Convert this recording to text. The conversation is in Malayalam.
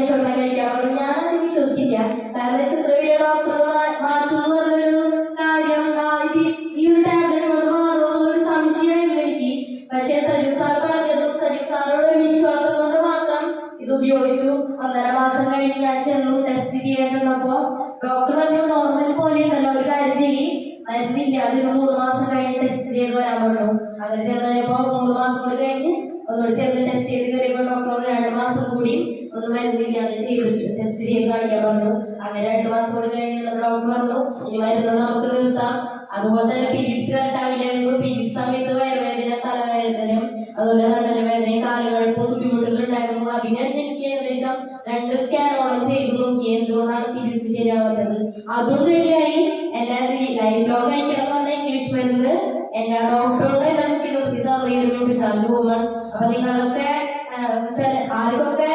ഷൊർണ്ണ കഴിക്കാറുള്ളൂ. ഞാനത് വിശ്വസിക്കില്ല. കാരണം ചിത്രവിലെ ഡോക്ടർ മാറ്റും എന്ന് പറഞ്ഞൊരു കാര്യം ഈ ഒരു ടാബ്ലറ്റ് കൊണ്ട് മാറുമെന്നുള്ളൊരു സംശയമായിരുന്നു എനിക്ക്. പക്ഷെ സജീവ് സാർ പറഞ്ഞതും സജീവ് സാറുടെ വിശ്വാസം കൊണ്ട് മാത്രം ഇത് ഉപയോഗിച്ചു. 1.5 മാസം കഴിഞ്ഞ് ഞാൻ ചെന്നു ടെസ്റ്റ് ചെയ്യാൻ ചെന്നപ്പോ ഡോക്ടർ പറഞ്ഞു നോർമൽ പോലെ ഉണ്ടല്ലോ, ഒരു കാര്യം ചെയ്യി, മരുന്നില്ല, അതിന് 3 മാസം കഴിഞ്ഞ് ടെസ്റ്റ് ചെയ്ത് വരാൻ പറഞ്ഞു. അങ്ങനെ ചെന്ന് കഴിഞ്ഞപ്പോ 3 മാസം കൂടി കഴിഞ്ഞ് ഒന്നുകൂടി ചെന്ന് ടെസ്റ്റ് ചെയ്ത് കയറിയപ്പോ ഡോക്ടർ 2 മാസം കൂടി ഒന്ന് മരുന്നില്ല അത് ചെയ്തിട്ട് ടെസ്റ്റ് ചെയ്ത് കാണിക്കാൻ പറഞ്ഞു. അങ്ങനെ 2 മാസം കൂടി കഴിഞ്ഞ് ഡോക്ടർ പറഞ്ഞു ഈ മരുന്ന് നമുക്ക് നിർത്താം. അതുപോലെ തന്നെ പീരീഡ്സ് കറക്റ്റാവില്ലായിരുന്നു. പീരീഡ്സ് സമയത്ത് വയറുവേദന, തലവേദനയും അതുപോലെ തണ്ടലവേദനയും കാലുകൾക്കും ബുദ്ധിമുട്ടുകളുണ്ടായിരുന്നു. അതിന് എനിക്ക് ഏകദേശം 2 സ്കാനോളം ചെയ്ത് നോക്കി എന്തുകൊണ്ടാണ് പീരീഡ്സ് ശരിയാവാത്തത്. അതും റെഡിയായി. എന്റെ ലൈഫ് ലോങ് കഴിക്കണം എന്ന് പറഞ്ഞ ഇംഗ്ലീഷ് മരുന്ന് എന്റെ ഡോക്ടറോട് എനിക്ക് നിർത്തി തന്നിരുന്നു. അപ്പൊ നിങ്ങളൊക്കെ ആർക്കൊക്കെ